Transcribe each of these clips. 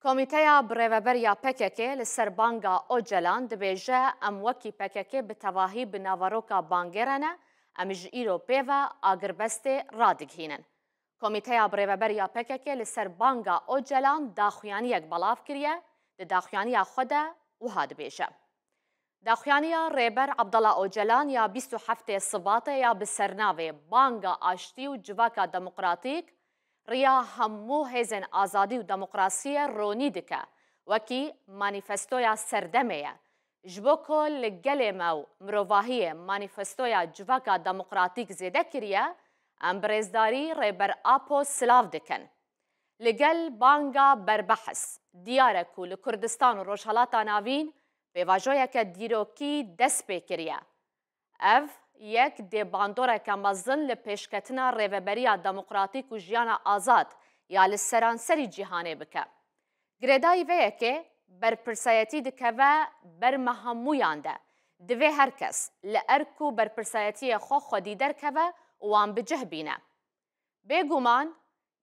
کمیته برێڤەبەریا PKK li ser banga Öcalan dibêje em wekî PKK bi tevahî bi navaroka bangêran e em ji îro pêve agirbestê radigihînin. Komîteya Birêveberiya PKK li ser banga Öcalan daxuyaniyek belav kiriye, di daxuyaniya xwe de wiha dibêje. Daxuyaniya rêber Abdallah Öcalan ya 27 Sibatê ya bi sernavê banga aştî û civaka demokratîk ریا همو هیزن آزادی و دموکراسی رونی دکه وکی مانیفستویا سردمه جبو کل لگل مو مروواهی مانیفستویا جواکا دموکراتیک زیده کریه ام برزداری ریبر آپو سلاو دکن. لگل بانگا بربحث دیارکو لکردستان و روشهلاتا ناوین به واجویا که دیروکی دست بکریه. اف یک دی باندوره که مزن لپیشکتنا ریوبریا دموکراتیک و جیانا آزاد یا لسرانسری جیهانه بکه. گریدای ویه که برپرسایتی دکه و برمهمویان ده. دوی هر کس لارکو برپرسایتی خو خودی در که و وان بجه بینه. بگومان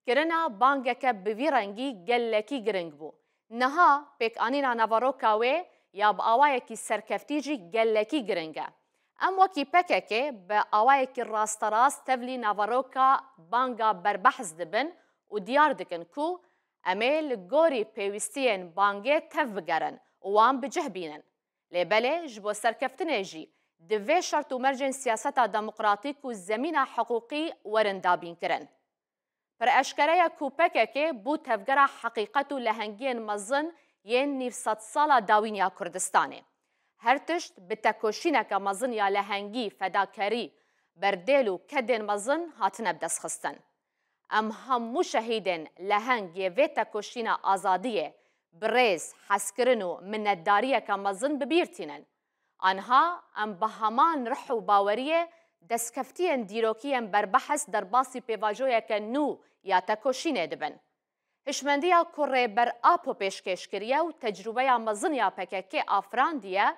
کرنا بانگه که بوی رنگی گلکی گرنگ بو. نها پیک آنینا نواروکاوی یا با آوائه کی سرکفتی جی گلکی گرنگه. ام وکی PKK به آوائکی راست تفلی نواروکا بانگا بربحث دبن و دیار دکن کو امیل گوری پیوستین بانگه تف بگرن و وان بجه بینن. لیبله جبو سرکفتنه جی دوی شرط و مرجن سیاست دموکراتیک و زمین حقوقی ورندابین کرن. پر اشکره کو PKK بو تفگره حقیقت و لهنگین مزن ین 900 سالا داوینیا کردستانه. هر تشت به تکوشینه که مزن یا لهنگی فداکاری بردیل و کدین مزن هاتنه بدست خستن. ام همو شهیدن لهنگی و تکوشینه آزادیه بریز حسکرن و منداریه که مزن ببیرتینن. آنها ام به همان رح و باوریه دستکفتین دیروکیم بربحث در باسی پیواجویه که نو یا تکوشینه دبن. هشمندیا کره بر آپو پیشکش کریه و تجربه مزن یا PKK آفراندیه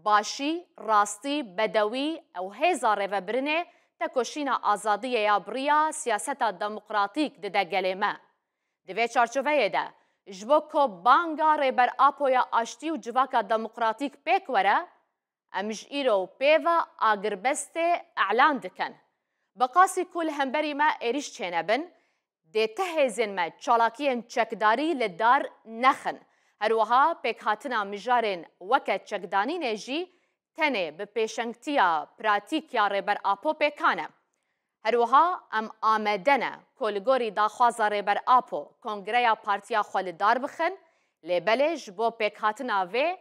باشی، راستی، بدوی او هزار و برنه تکوشین آزادی یا بریا سیاست دموکراتیک ده گلیمه. دوی چارچوبه ده جبو کو بانگا ریبر آپو یا آشتی و جواکا دموکراتیک پیک وره امج ایرو پیوه آگربست اعلان دکن. بقاسی کل همبری ما ایریش چینه بن ده تهزین ما چالاکین چکداری لدار نخن. هروها پیک هاتنا مجارن وکت چکدانی نجی تنه به پیشنگتیا پراتیک یا ریبر آپو پیکانه. هروها ام آمدنه کلگوری داخوازا ریبر آپو کنگریا پارتیا خالدار بخن لیبلش بو پیک هاتنا و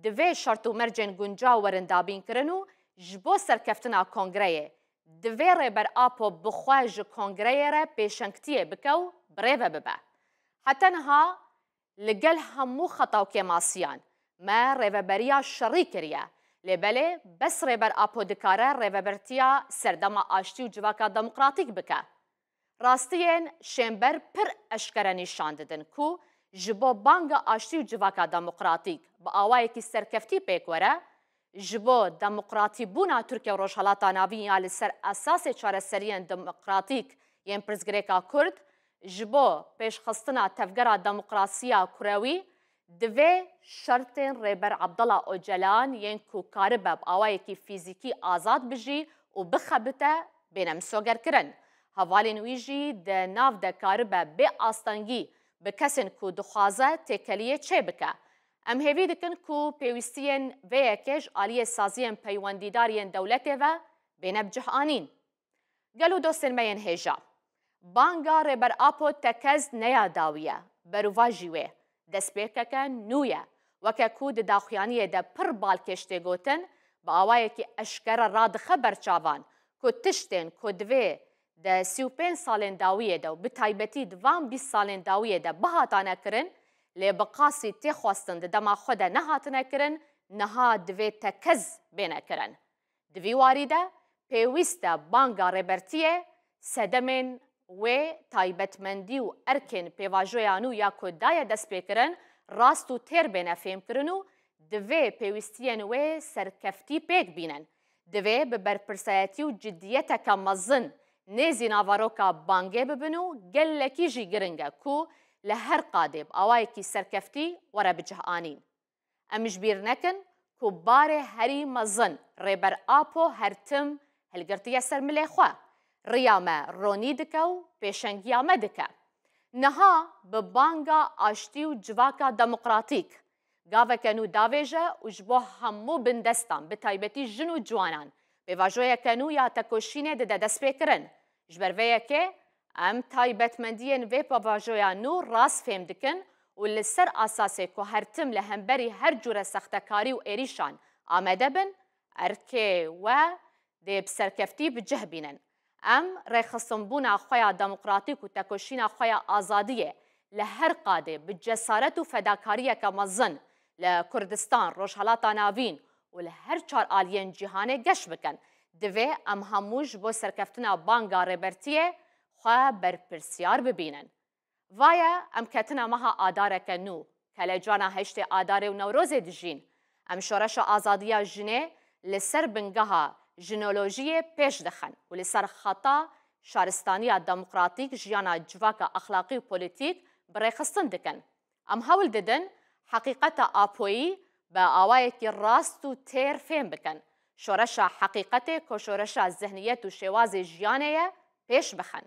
دوی شرط و مرجن گنجا ورندابین کرنو جبو سرکفتنا کنگریه دوی ریبر آپو بخواج کنگریه را پیشنگتیه بکو بریوه ببه. حتی نها لگل همو خطاو که ماسیان ما ریوبریا شری کریه لیبله بس ریبر آپو دکاره ریوبرتیا سردما آشتی و جواکا دموکراتیک بکه. راستین شنبر پر اشکره نشان ددن کو جبو بانگا آشتی و جواکا دموکراتیک با آوائه کی سرکفتی پیکوره جبو دموکراتی بونا ترکیه و روشهلاتا ناوین یا لسر اساس چاره سرین دموکراتیک ین پرزگریکا کرد جبو پیشخستنا تفگرا دموکراسیا کروی دوی شرطین ریبر عبدالله Öcalan ین کو کاربه بآوائه کی فیزیکی آزاد بجی و بخبته بینم سوگر کرن. حوالین ویجی ده ناو ده کاربه به آستانگی بکسن کو دخوازه تکلیه چه بکه. ام هیوی دکن کو پیوستین ویکش آلیه سازین پیوندیدارین دولته و بینب جهانین. گلو دوستن مین هیجا. بانگا ریبر آپو تکز نیا داویه برواجیوه دست بیکه نویه وکه کود داخیانیه ده پر بالکشته گوتن با آوائه که اشکره راد خبر چاوان که تشتین که دوی ده 35 سالین داویه ده و بتایبتی دوام 20 سالین داویه ده بهاتانه کرن لی بقاسی تی خواستن ده دما خود نهاتنه کرن نها دوی تکز بینه کرن. دوی واریده پیوسته بانگا ریبرتیه سدمین و تایبتمندی و ارکن پیواجویانو یا کدای دست بکرن راست و تیر بینه فهم کرنو دوی پیوستین و سرکفتی پیک بینن. دوی به برپرسایتی و جدیت که مزن نیزی ناواروکا بانگه ببنو گلکی جی گرنگه کو لهر قادب آوایکی سرکفتی وره بجهانین. امش بیر نکن که باره هری مزن ریبر آپو هرتم هلگرتی سر ملی خواه. ریامه رونی دکه و پیشنگیامه دکه. نها به بانگا آشتی و جواکا دموکراتیک. گاوه کنو داویجه و جبو همو بندستان به تایبتی جن و جوانان. به واجوه کنو یا تکوشینه ده دست بکرن. جبروه که ام تایبتمندین و به واجوه نو راست فهم دکن و لسر اساسه که هرتم لهمبری هر جور سختکاری و ایریشان آمده بن ارکه و ده بسرکفتی بجه بینن. ام رخصنبونا خویا دموکراتیک و تکوشینا خویا آزادیه لهر قاده بجسارت و فداکاریه که مزن لکردستان روشهلاتا ناوین و لهر چار آلین جهانه گشت بکن. دوه ام هموش بو سرکفتنا بانگا ریبرتیه خواه برپرسیار ببینن. وایا ام کتنا مها آداره که نو کل جانا هشت آداره و نوروز دجین. ام شورش آزادیه جنه لسر بنگها جنولوژی پیش دخن و لسر خطا شارستانی دموکراتیک جیانا جواک اخلاقی و پولیتیک برای خستن دکن. ام هول ددن حقیقت آپویی با آوایی که راست و تیر فهم بکن. شورش حقیقت که شورش ذهنیت و شواز جیانه پیش بخن.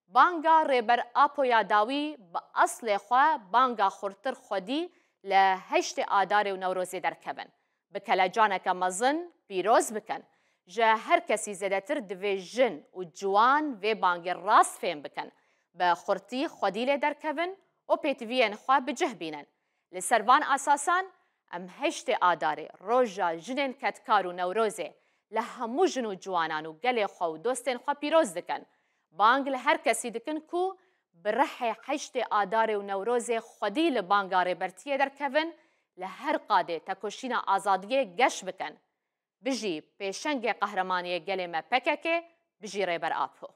بانگا ریبر آپویا داوی با اصل خواه بانگا خورتر خودی لهشت آدار و نوروزی درکبن. بکل جانک مزن پیروز بکن. جا هر کسی زدتر دوی جن و جوان و بانگ راست فهم بکن. به خورتی خودی درکبن و پیتوین خواه بجه بینن. لسروان اساسان ام هشت آداره روژا جنین کتکار و نوروزه لهمو جن و جوانان و گل خواه و دوستین خواه پیروز دکن. بانگ لهر کسی دکن کو برح هشت آداره و نوروزه خودی لبانگا ریبرتیه درکبن لهر قاده تکوشین آزادیه گش بکن. بجی پیشنگ قهرمانی گل ما پککه بجی ریبر آپو.